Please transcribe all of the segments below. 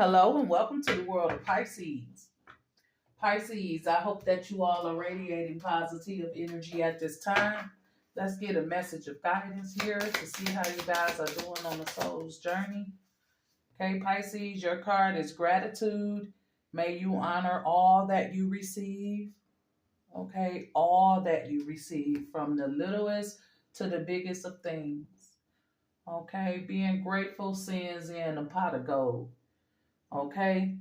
Hello and welcome to the world of Pisces. Pisces, I hope that you all are radiating positive energy at this time. Let's get a message of guidance here to see how you guys are doing on the soul's journey. Okay, Pisces, your card is gratitude. May you honor all that you receive. Okay, all that you receive, from the littlest to the biggest of things. Okay, being grateful sends in a pot of gold. Okay,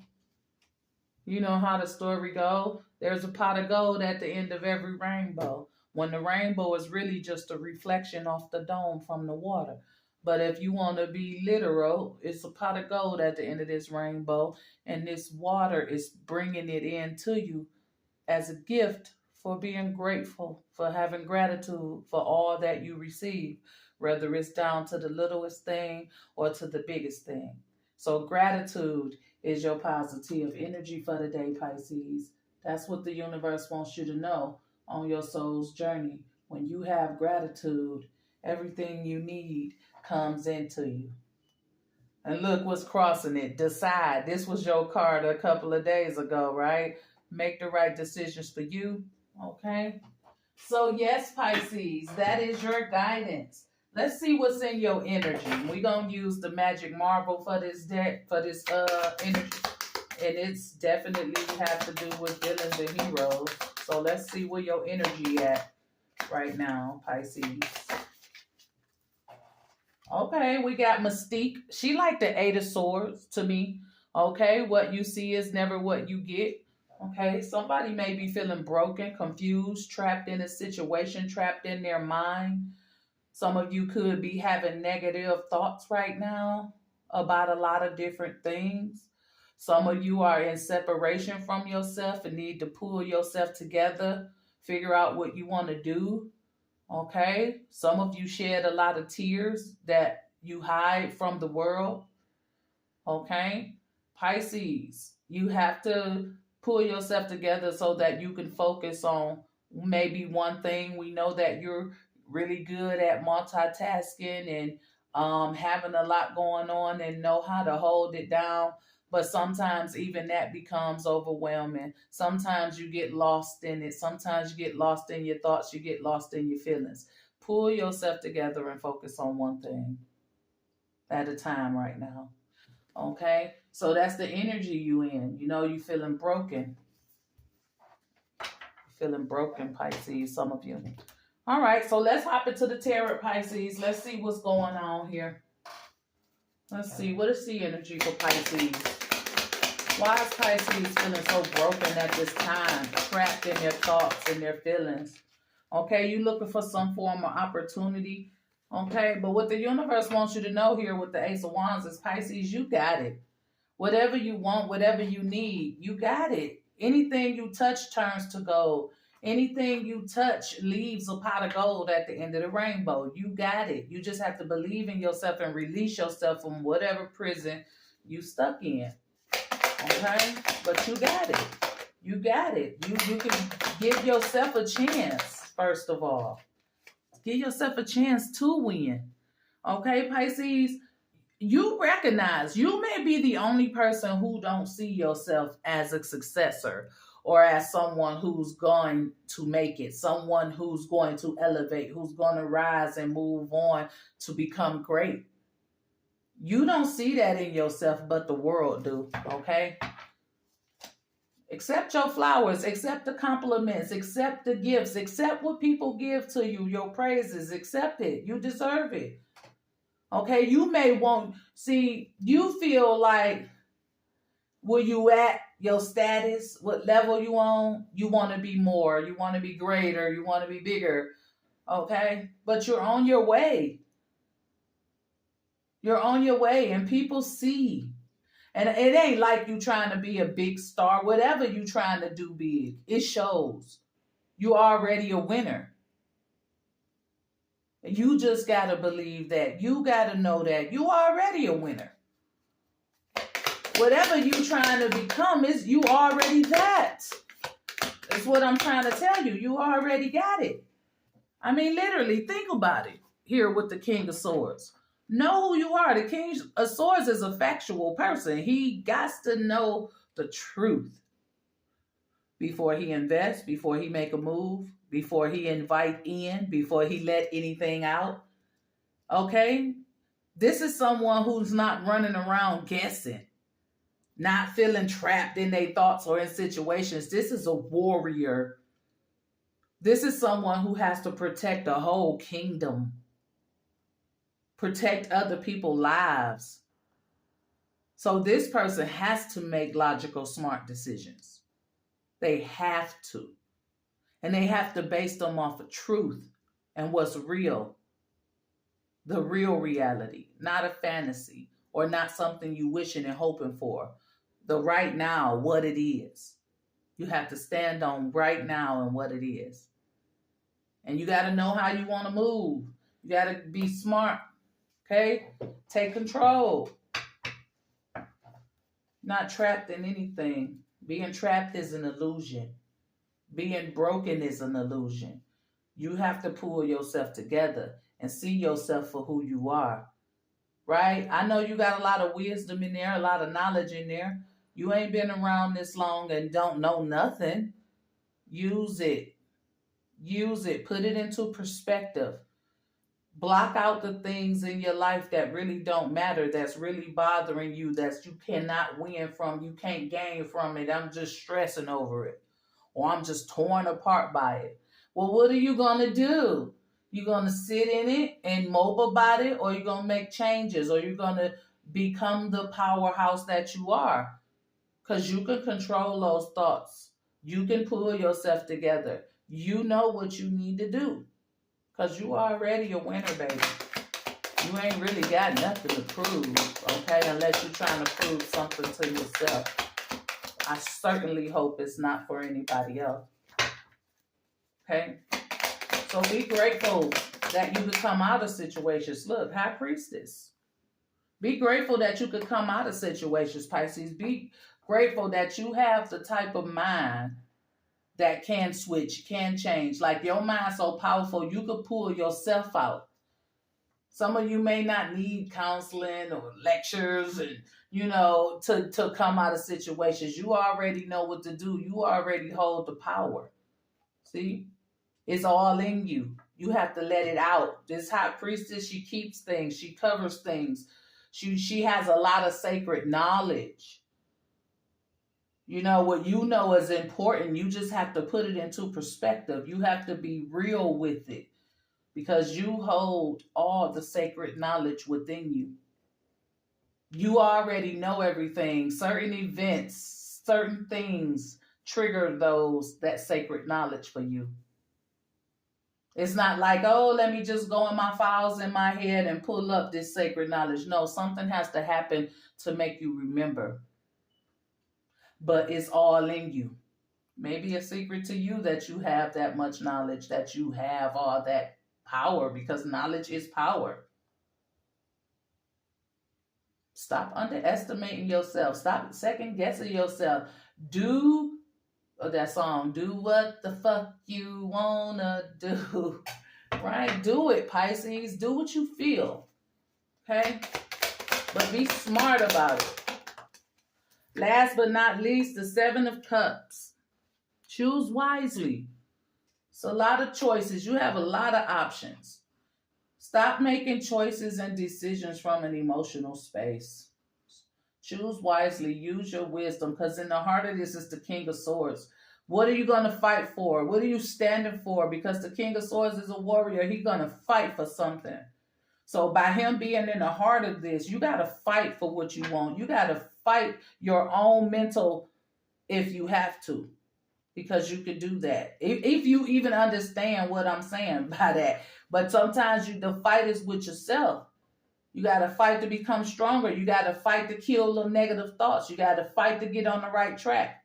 you know how the story go. There's a pot of gold at the end of every rainbow. When the rainbow is really just a reflection off the dome from the water. But if you want to be literal, it's a pot of gold at the end of this rainbow, and this water is bringing it in to you as a gift for being grateful, for having gratitude for all that you receive, whether it's down to the littlest thing or to the biggest thing. So gratitude is your positive energy for the day, Pisces. That's what the universe wants you to know on your soul's journey. When you have gratitude, everything you need comes into you. And look what's crossing it. Decide. This was your card a couple of days ago, right? Make the right decisions for you. Okay? So yes, Pisces, that is your guidance. Let's see what's in your energy. We're going to use the magic marble for this deck, for this energy. And it's definitely have to do with villains and heroes. So let's see where your energy at right now, Pisces. Okay, we got Mystique. She like the Eight of Swords to me. Okay, what you see is never what you get. Okay, somebody may be feeling broken, confused, trapped in a situation, trapped in their mind. Some of you could be having negative thoughts right now about a lot of different things. Some of you are in separation from yourself and need to pull yourself together, figure out what you want to do. Okay, some of you shed a lot of tears that you hide from the world. Okay, Pisces, you have to pull yourself together so that you can focus on maybe one thing. We know that you're really good at multitasking and having a lot going on and know how to hold it down. But sometimes even that becomes overwhelming. Sometimes you get lost in it. Sometimes you get lost in your thoughts. You get lost in your feelings. Pull yourself together and focus on one thing at a time right now. Okay? So that's the energy you in. You know, you feeling broken. You're feeling broken, Pisces, some of you. All right, so let's hop into the tarot, Pisces. Let's see what's going on here. Let's see, what is the energy for Pisces? Why is Pisces feeling so broken at this time, trapped in their thoughts and their feelings? Okay, you're looking for some form of opportunity. Okay, but what the universe wants you to know here with the Ace of Wands is, Pisces, you got it. Whatever you want, whatever you need, you got it. Anything you touch turns to gold. Anything you touch leaves a pot of gold at the end of the rainbow. You got it. You just have to believe in yourself and release yourself from whatever prison you stuck in. Okay? But you got it. You got it. You can give yourself a chance, first of all. Give yourself a chance to win. Okay, Pisces? You recognize you may be the only person who don't see yourself as a successor or as someone who's going to make it, someone who's going to elevate, who's going to rise and move on to become great. You don't see that in yourself, but the world do, okay? Accept your flowers, accept the compliments, accept the gifts, accept what people give to you, your praises, accept it. You deserve it. Okay, you may want, see, you feel like where you at, your status, what level you on, you want to be more, you want to be greater, you want to be bigger, okay? But you're on your way. You're on your way and people see. And it ain't like you trying to be a big star. Whatever you trying to do big, it shows. You already a winner. You just got to believe that. You got to know that you already a winner. Whatever you trying to become is you already that. That's what I'm trying to tell you. You already got it. I mean, literally, think about it here with the King of Swords. Know who you are. The King of Swords is a factual person. He got to know the truth before he invests, before he make a move, before he invite in, before he let anything out. Okay? This is someone who's not running around guessing, not feeling trapped in their thoughts or in situations. This is a warrior. This is someone who has to protect a whole kingdom, protect other people's lives. So this person has to make logical, smart decisions. They have to. And they have to base them off of truth and what's real. The real reality, not a fantasy or not something you wishing and hoping for. The right now, what it is. You have to stand on right now and what it is. And you got to know how you want to move. You got to be smart. Okay? Take control. Not trapped in anything. Being trapped is an illusion. Being broken is an illusion. You have to pull yourself together and see yourself for who you are. Right? I know you got a lot of wisdom in there, a lot of knowledge in there. You ain't been around this long and don't know nothing. Use it. Use it. Put it into perspective. Block out the things in your life that really don't matter, that's really bothering you, that you cannot win from, you can't gain from it. I'm just stressing over it. Or I'm just torn apart by it. Well, what are you going to do? You're going to sit in it and mope about it, or you're going to make changes, or you're going to become the powerhouse that you are. Because you can control those thoughts. You can pull yourself together. You know what you need to do. Because you already a winner, baby. You ain't really got nothing to prove, okay? Unless you're trying to prove something to yourself. I certainly hope it's not for anybody else. Okay? So be grateful that you could come out of situations. Look, High Priestess. Be grateful that you could come out of situations, Pisces. Be grateful that you have the type of mind that can switch, can change. Like your mind so powerful, you could pull yourself out. Some of you may not need counseling or lectures and, to come out of situations. You already know what to do. You already hold the power. See? It's all in you. You have to let it out. This High Priestess, she keeps things. She covers things. She has a lot of sacred knowledge. What you know is important. You just have to put it into perspective. You have to be real with it because you hold all the sacred knowledge within you. You already know everything. Certain events, certain things trigger that sacred knowledge for you. It's not like, oh, let me just go in my files in my head and pull up this sacred knowledge. No, something has to happen to make you remember. But it's all in you. Maybe a secret to you that you have that much knowledge, that you have all that power, because knowledge is power. Stop underestimating yourself. Stop second guessing yourself. Do that song, do what the fuck you wanna do. Right? Do it, Pisces. Do what you feel. Okay? But be smart about it. Last but not least, the Seven of Cups. Choose wisely. It's a lot of choices. You have a lot of options. Stop making choices and decisions from an emotional space. Choose wisely. Use your wisdom, because in the heart of this is the King of Swords. What are you going to fight for? What are you standing for? Because the King of Swords is a warrior. He's going to fight for something. So by him being in the heart of this, you got to fight for what you want. You got to fight your own mental if you have to, because you can do that. If you even understand what I'm saying by that. But sometimes the fight is with yourself. You got to fight to become stronger. You got to fight to kill the negative thoughts. You got to fight to get on the right track.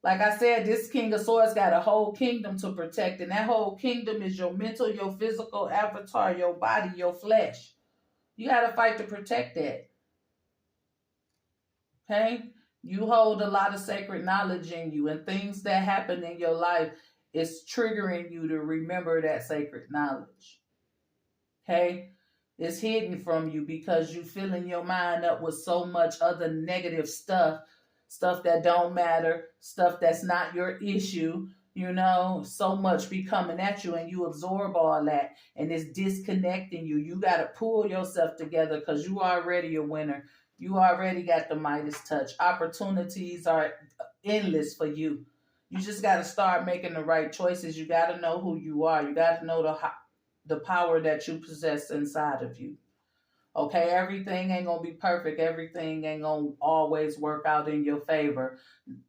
Like I said, this King of Swords got a whole kingdom to protect. And that whole kingdom is your mental, your physical avatar, your body, your flesh. You got to fight to protect that. Okay? You hold a lot of sacred knowledge in you. And things that happen in your life is triggering you to remember that sacred knowledge. Okay? It's hidden from you because you filling your mind up with so much other negative stuff that don't matter, stuff that's not your issue. So much be coming at you and you absorb all that and it's disconnecting you. You got to pull yourself together because you already a winner. You already got the Midas touch. Opportunities are endless for you. You just got to start making the right choices. You got to know who you are. You got to know the power that you possess inside of you. Okay, everything ain't gonna be perfect. Everything ain't gonna always work out in your favor.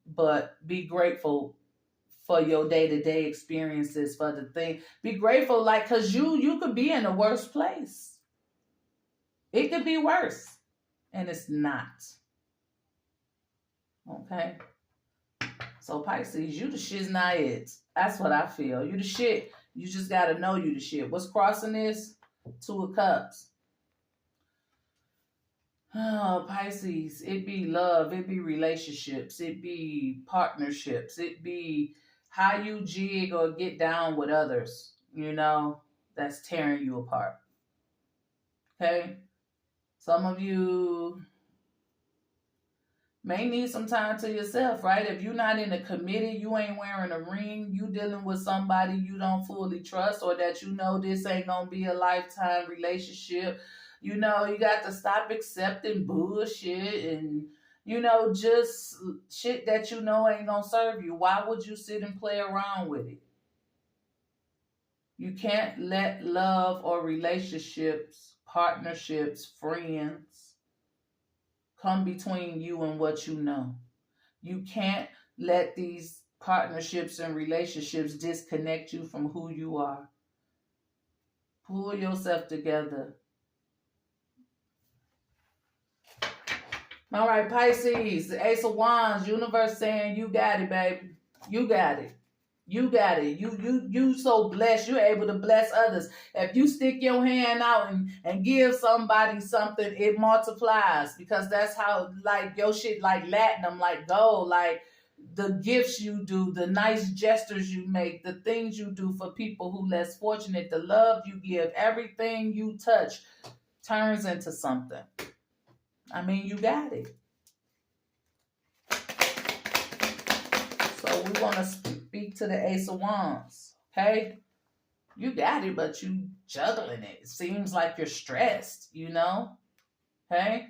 But be grateful for your day-to-day experiences, for the thing. Be grateful, like, cause you could be in a worse place. It could be worse. And it's not. Okay. So Pisces, you the shit's not it. That's what I feel. You the shit. You just gotta know you the shit. What's crossing this? Two of Cups. Oh, Pisces, it be love, it be relationships, it be partnerships, it be how you jig or get down with others, that's tearing you apart. Okay? Some of you may need some time to yourself, right? If you're not in a committee, you ain't wearing a ring, you dealing with somebody you don't fully trust or that this ain't gonna be a lifetime relationship. You got to stop accepting bullshit and, just shit that ain't gonna serve you. Why would you sit and play around with it? You can't let love or relationships, partnerships, friends come between you and what you know. You can't let these partnerships and relationships disconnect you from who you are. Pull yourself together. All right, Pisces, the Ace of Wands, universe saying you got it, baby. You got it. You got it. You so blessed. You're able to bless others. If you stick your hand out and give somebody something, it multiplies because that's how, like, your shit like latinum, like gold, like the gifts you do, the nice gestures you make, the things you do for people who less fortunate, the love you give, everything you touch turns into something. I mean, you got it. So we want to speak to the Ace of Wands, okay? You got it, but you juggling it. It seems like you're stressed, okay?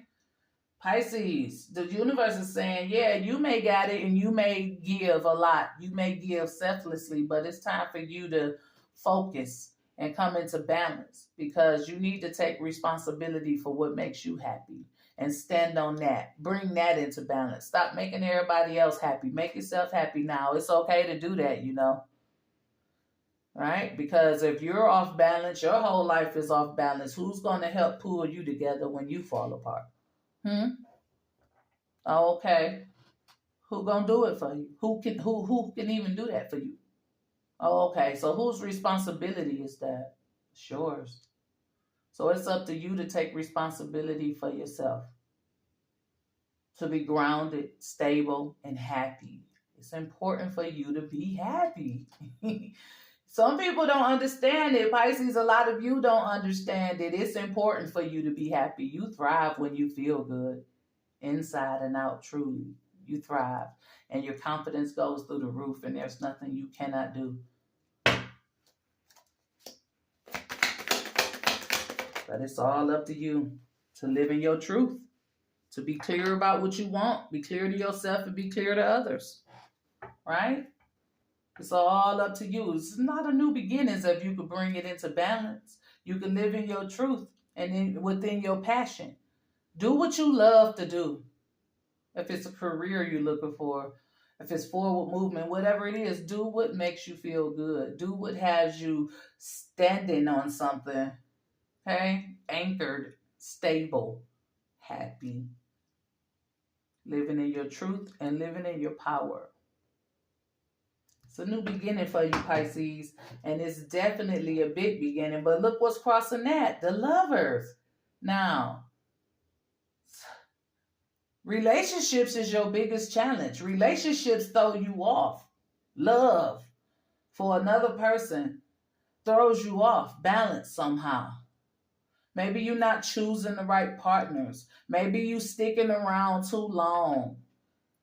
Pisces, the universe is saying, yeah, you may got it and you may give a lot. You may give selflessly, but it's time for you to focus and come into balance because you need to take responsibility for what makes you happy and stand on that. Bring that into balance. Stop making everybody else happy. Make yourself happy now. It's okay to do that, Right? Because if you're off balance, your whole life is off balance. Who's going to help pull you together when you fall apart? Oh, okay. Who gonna do it for you? Who can even do that for you? Oh, okay. So whose responsibility is that? It's yours. So it's up to you to take responsibility for yourself. To be grounded, stable, and happy. It's important for you to be happy. Some people don't understand it. Pisces, a lot of you don't understand it. It's important for you to be happy. You thrive when you feel good. Inside and out, truly. You thrive. And your confidence goes through the roof and there's nothing you cannot do. But it's all up to you to live in your truth. To be clear about what you want. Be clear to yourself and be clear to others. Right? It's all up to you. It's not a new beginnings if you could bring it into balance. You can live in your truth and within your passion. Do what you love to do. If it's a career you're looking for, if it's forward movement, whatever it is, do what makes you feel good. Do what has you standing on something, okay? Anchored, stable, happy. Living in your truth and living in your power. It's a new beginning for you, Pisces, and it's definitely a big beginning. But look what's crossing that, the Lovers. Now, relationships is your biggest challenge. Relationships throw you off. Love for another person throws you off balance somehow. Maybe you're not choosing the right partners. Maybe you sticking around too long.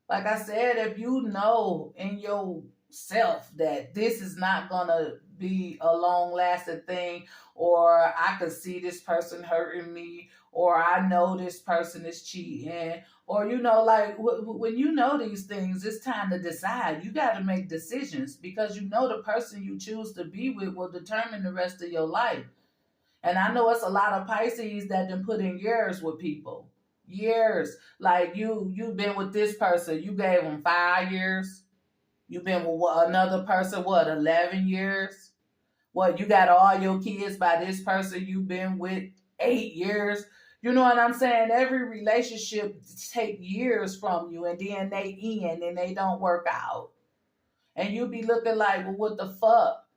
Like I said, if you know in yourself that this is not gonna be a long lasting thing, or I could see this person hurting me, or I know this person is cheating, or like when you know these things, it's time to decide. You got to make decisions because you know the person you choose to be with will determine the rest of your life. And I know it's a lot of Pisces that done put in years with people. Years. Like you've been with this person, you gave them 5 years. You've been with another person, 11 years? What, you got all your kids by this person you've been with 8 years? You know what I'm saying? Every relationship take years from you, and then they end and they don't work out. And you be looking like, well, what the fuck?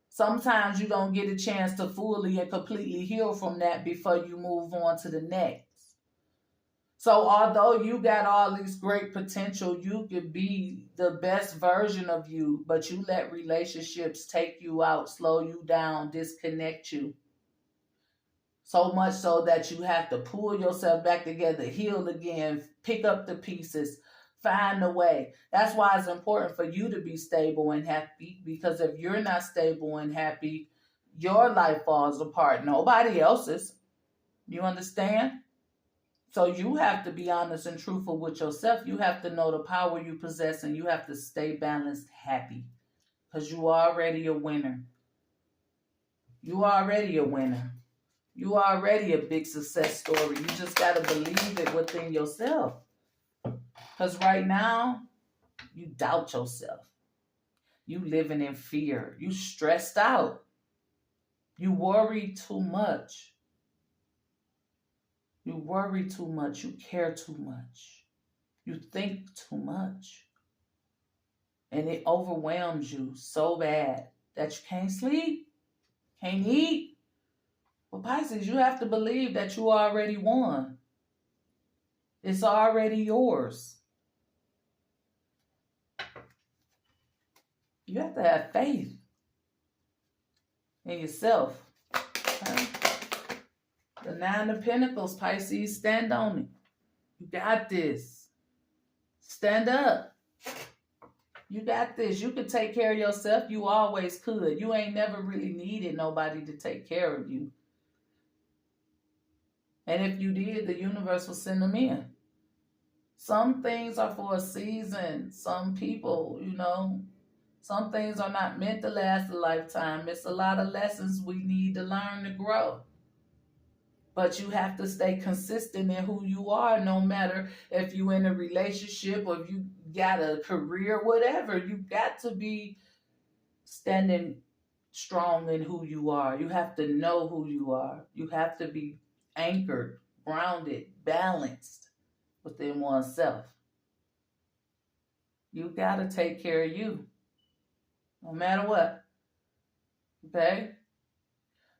Sometimes you don't get a chance to fully and completely heal from that before you move on to the next. So although you got all these great potential, you could be the best version of you, but you let relationships take you out, slow you down, disconnect you. So much so that you have to pull yourself back together, heal again, pick up the pieces, find a way. That's why it's important for you to be stable and happy, because if you're not stable and happy, your life falls apart. Nobody else's. You understand? So you have to be honest and truthful with yourself. You have to know the power you possess, and you have to stay balanced, happy, because you are already a winner. You are already a winner. You are already a big success story. You just got to believe it within yourself. Because right now, you doubt yourself. You living in fear. You stressed out. You worry too much. You worry too much. You care too much. You think too much. And it overwhelms you so bad that you can't sleep, can't eat. But Pisces, you have to believe that you already won. It's already yours. You have to have faith in yourself. Okay? The Nine of Pentacles, Pisces, stand on it. You got this. Stand up. You got this. You could take care of yourself. You always could. You ain't never really needed nobody to take care of you. And if you did, the universe will send them in. Some things are for a season. Some people, some things are not meant to last a lifetime. It's a lot of lessons we need to learn to grow. But you have to stay consistent in who you are, no matter if you're in a relationship or if you got a career, whatever. You got to be standing strong in who you are. You have to know who you are. You have to be anchored, grounded, balanced within oneself. You got to take care of you, no matter what. Okay?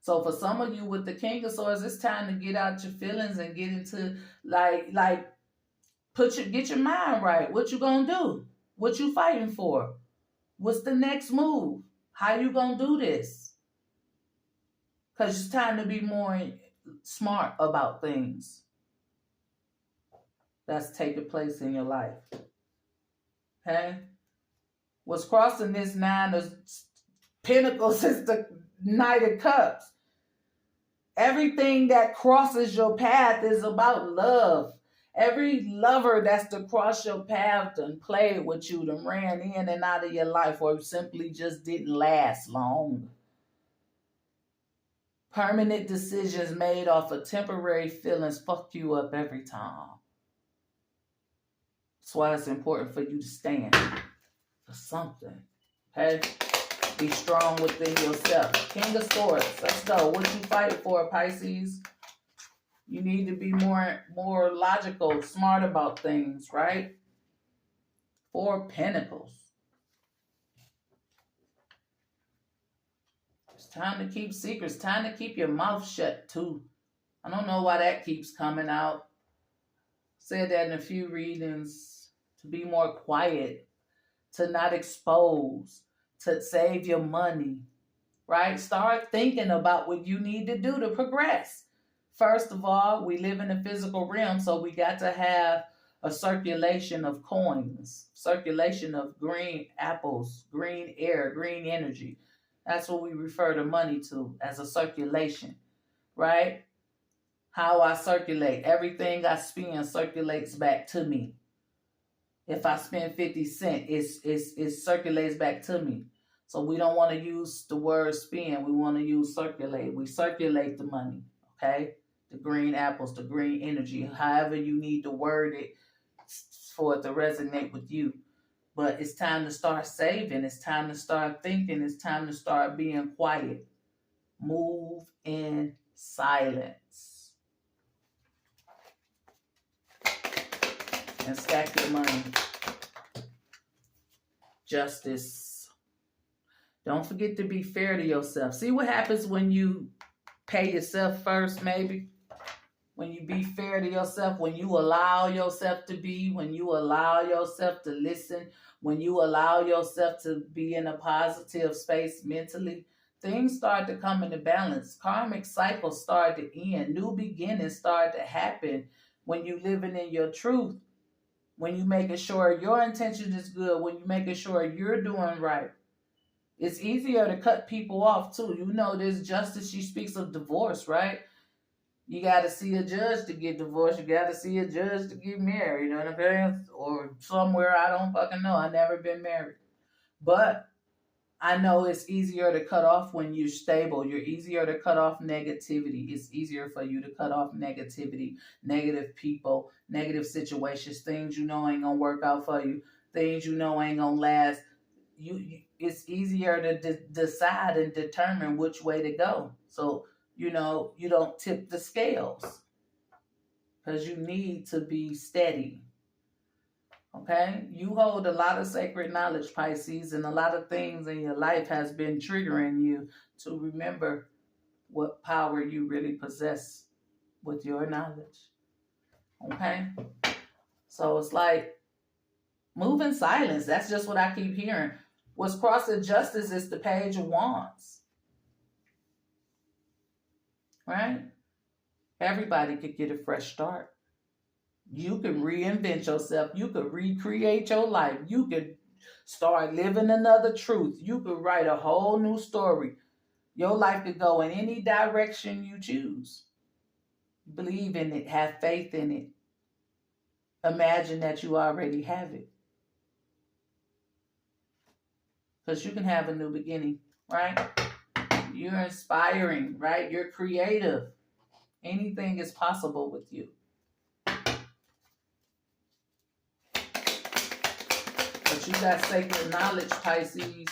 So for some of you with the King of Swords, it's time to get out your feelings and get into get your mind right. What you gonna do? What you fighting for? What's the next move? How you gonna do this? Because it's time to be more smart about things that's taking place in your life. Okay? What's crossing this Nine of Pentacles is the Knight of Cups. Everything that crosses your path is about love. Every lover that's to cross your path and played with you, them ran in and out of your life, or simply just didn't last long. Permanent decisions made off of temporary feelings fuck you up every time. That's why it's important for you to stand for something. Okay? Be strong within yourself. King of Swords. Let's go. What you fighting for, Pisces? You need to be more logical, smart about things, right? Four of Pentacles. It's time to keep secrets. Time to keep your mouth shut, too. I don't know why that keeps coming out. Said that in a few readings. To be more quiet. To not expose. To save your money. Right? Start thinking about what you need to do to progress. First of all, we live in the physical realm, so we got to have a circulation of coins, circulation of green apples, green air, green energy. That's what we refer to money to, as a circulation, right? How I circulate, everything I spend circulates back to me. If I spend 50 cents, it circulates back to me. So we don't want to use the word spend. We want to use circulate. We circulate the money, okay? The green apples, the green energy, however you need to word it for it to resonate with you. But it's time to start saving. It's time to start thinking. It's time to start being quiet. Move in silence. And stack your money. Justice. Don't forget to be fair to yourself. See what happens when you pay yourself first, maybe? When you be fair to yourself, when you allow yourself to be, when you allow yourself to listen, when you allow yourself to be in a positive space mentally, things start to come into balance. Karmic cycles start to end. New beginnings start to happen when you living in your truth. When you making sure your intention is good, when you making sure you're doing right. It's easier to cut people off too. You know this justice, she speaks of divorce, right? You got to see a judge to get divorced. You got to see a judge to get married. You know what I'm saying? Or somewhere, I don't fucking know. I never been married. But I know it's easier to cut off when you're stable. You're easier to cut off negativity. It's easier for you to cut off negativity, negative people, negative situations, things you know ain't going to work out for you, things you know ain't going to last. It's easier to decide and determine which way to go. So, you know, you don't tip the scales because you need to be steady. Okay? You hold a lot of sacred knowledge, Pisces, and a lot of things in your life has been triggering you to remember what power you really possess with your knowledge. Okay? So it's like, move in silence. That's just what I keep hearing. What's crossing justice is the Page of Wands. Right? Everybody could get a fresh start. You can reinvent yourself. You could recreate your life. You could start living another truth. You could write a whole new story. Your life could go in any direction you choose. Believe in it. Have faith in it. Imagine that you already have it. Because you can have a new beginning, right? You're inspiring, right? You're creative. Anything is possible with you. But you got sacred knowledge, Pisces,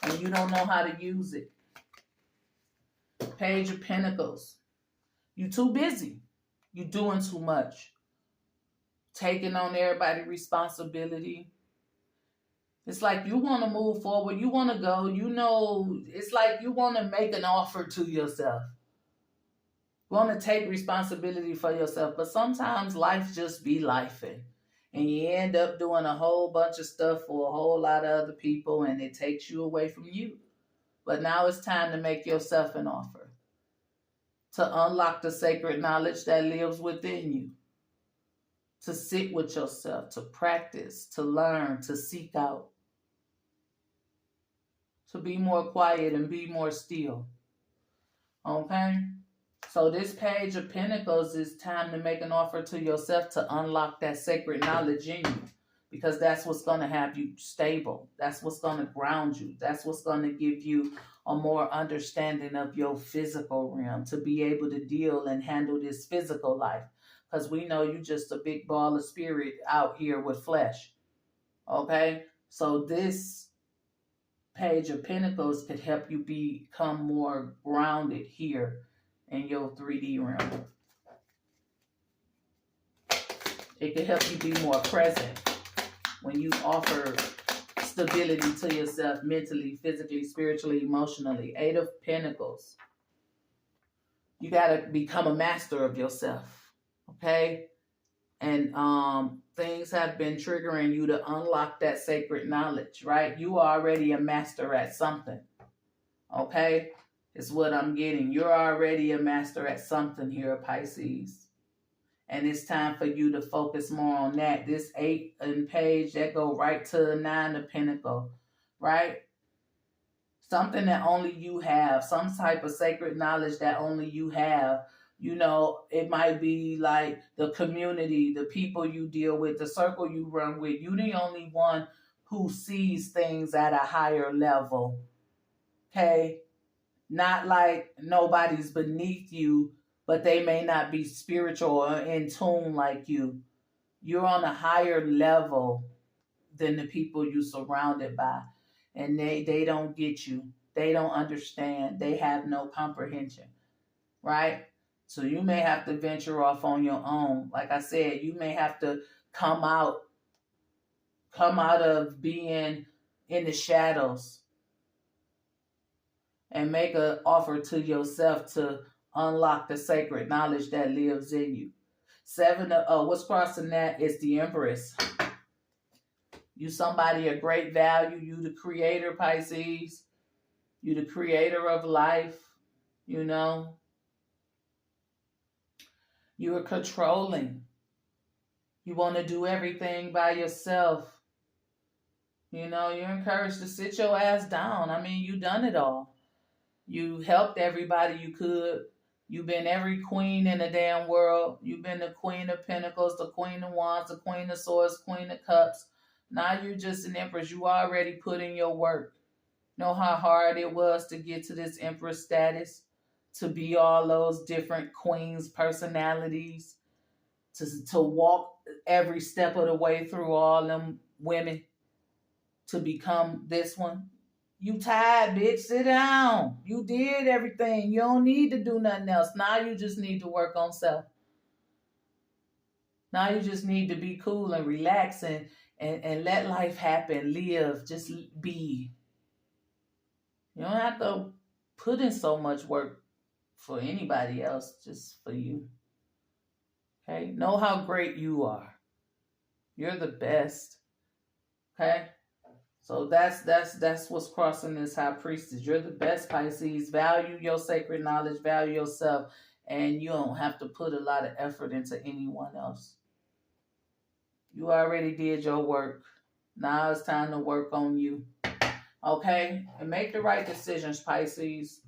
and you don't know how to use it. Page of Pentacles. You too busy. You doing too much. Taking on everybody's responsibility. It's like you want to move forward. You want to go. You know, it's like you want to make an offer to yourself. You want to take responsibility for yourself. But sometimes life just be lifing. And you end up doing a whole bunch of stuff for a whole lot of other people. And it takes you away from you. But now it's time to make yourself an offer. To unlock the sacred knowledge that lives within you. To sit with yourself. To practice. To learn. To seek out. To be more quiet and be more still. Okay? So this Page of Pentacles is time to make an offer to yourself to unlock that sacred knowledge in you. Because that's what's going to have you stable. That's what's going to ground you. That's what's going to give you a more understanding of your physical realm. To be able to deal and handle this physical life. Because we know you're just a big ball of spirit out here with flesh. Okay? So this Page of Pentacles could help you become more grounded here in your 3D realm. It could help you be more present when you offer stability to yourself mentally, physically, spiritually, emotionally. 8 of Pentacles. You got to become a master of yourself. Okay? And things have been triggering you to unlock that sacred knowledge, right? You are already a master at something, okay? Is what I'm getting. You're already a master at something here, Pisces. And it's time for you to focus more on that. This 8 and page, that go right to the 9 of Pentacle, right? Something that only you have, some type of sacred knowledge that only you have. You know, it might be like the community, the people you deal with, the circle you run with. You're the only one who sees things at a higher level. Okay? Not like nobody's beneath you, but they may not be spiritual or in tune like you. You're on a higher level than the people you're surrounded by. And they don't get you. They don't understand. They have no comprehension. Right? So you may have to venture off on your own. Like I said, you may have to come out of being in the shadows and make an offer to yourself to unlock the sacred knowledge that lives in you. 7, what's crossing that is the Empress. You somebody of great value. You the creator, Pisces. You the creator of life. You know. You are controlling. You want to do everything by yourself. You know, you're encouraged to sit your ass down. I mean, you done it all. You helped everybody you could. You've been every queen in the damn world. You've been the Queen of Pentacles, the Queen of Wands, the Queen of Swords, Queen of Cups. Now you're just an Empress. You already put in your work. Know how hard it was to get to this Empress status? To be all those different queens' personalities? To walk every step of the way through all them women? To become this one? You tired, bitch. Sit down. You did everything. You don't need to do nothing else. Now you just need to work on self. Now you just need to be cool and relax and let life happen. Live. Just be. You don't have to put in so much work for anybody else. Just for you. Okay? Know how great you are. You're the best. Okay? So that's what's crossing this High Priestess. You're the best, Pisces. Value your sacred knowledge, value yourself, and you don't have to put a lot of effort into anyone else. You already did your work. Now it's time to work on you. Okay? And make the right decisions, Pisces.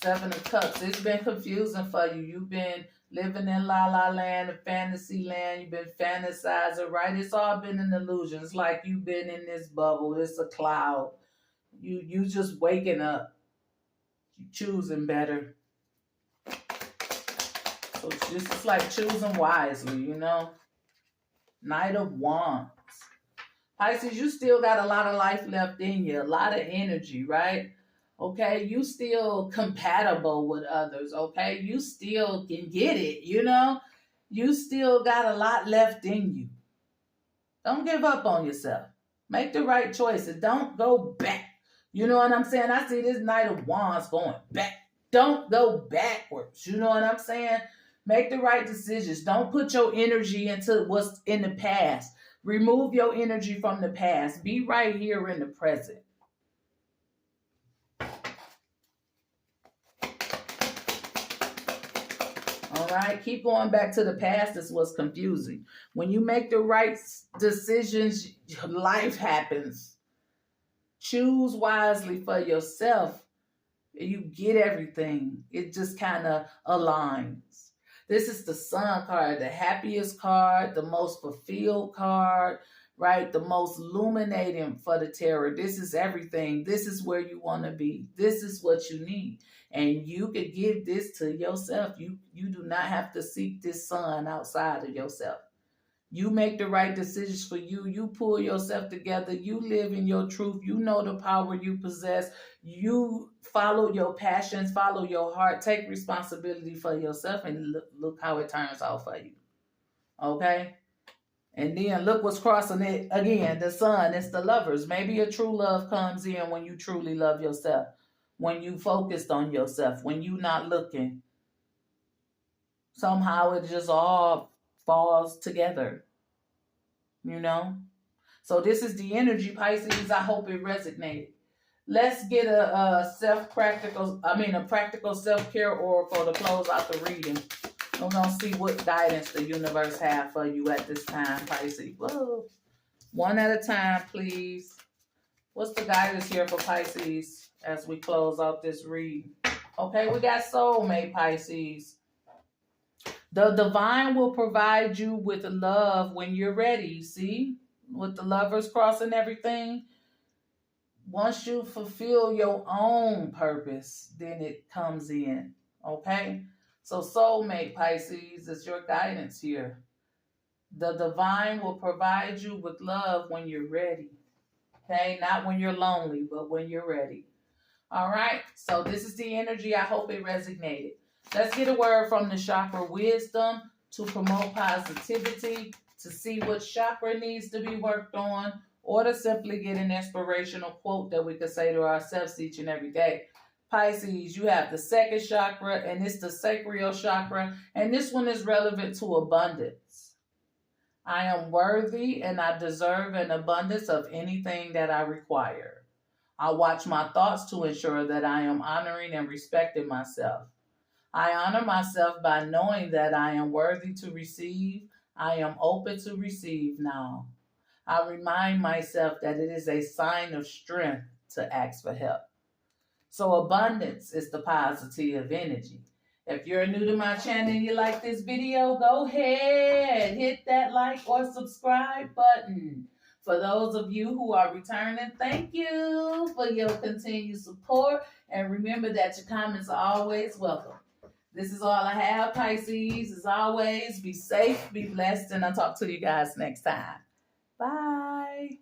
7 of Cups. It's been confusing for you. You've been living in la la land, and fantasy land. You've been fantasizing, right? It's all been an illusion. It's like you've been in this bubble. It's a cloud. You just waking up. You choosing better. So this is like choosing wisely, you know. Knight of Wands. Pisces, you still got a lot of life left in you. A lot of energy, right? Okay, you still compatible with others, okay? You still can get it, you know? You still got a lot left in you. Don't give up on yourself. Make the right choices. Don't go back. You know what I'm saying? I see this Knight of Wands going back. Don't go backwards. You know what I'm saying? Make the right decisions. Don't put your energy into what's in the past. Remove your energy from the past. Be right here in the present. All right, keep going back to the past is what's confusing. When you make the right decisions, life happens. Choose wisely for yourself. You get everything. It just kind of aligns. This is the Sun card, the happiest card, the most fulfilled card, right? The most illuminating for the tarot. This is everything. This is where you want to be. This is what you need. And you could give this to yourself. You do not have to seek this sun outside of yourself. You make the right decisions for you. You pull yourself together. You live in your truth. You know the power you possess. You follow your passions, follow your heart. Take responsibility for yourself and look how it turns out for you. Okay? And then look what's crossing it again. The sun, it's the Lovers. Maybe a true love comes in when you truly love yourself. When you focused on yourself. When you not looking. Somehow it just all falls together. You know? So this is the energy, Pisces. I hope it resonated. Let's get a practical self-care oracle to close out the reading. We're going to see what guidance the universe have for you at this time, Pisces. Whoa. One at a time, please. What's the guidance here for Pisces as we close out this reading? Okay, we got soulmate, Pisces. The divine will provide you with love when you're ready. See? With the lovers crossing everything. Once you fulfill your own purpose, then it comes in. Okay? So soulmate, Pisces, is your guidance here. The divine will provide you with love when you're ready. Okay? Not when you're lonely, but when you're ready. All right? So this is the energy. I hope it resonated. Let's get a word from the chakra wisdom to promote positivity, to see what chakra needs to be worked on, or to simply get an inspirational quote that we could say to ourselves each and every day. Pisces, you have the second chakra, and it's the sacral chakra, and this one is relevant to abundance. I am worthy and I deserve an abundance of anything that I require. I watch my thoughts to ensure that I am honoring and respecting myself. I honor myself by knowing that I am worthy to receive. I am open to receive now. I remind myself that it is a sign of strength to ask for help. So abundance is the positive energy. If you're new to my channel and you like this video, go ahead, hit that like or subscribe button. For those of you who are returning, thank you for your continued support. And remember that your comments are always welcome. This is all I have, Pisces. As always, be safe, be blessed, and I'll talk to you guys next time. Bye.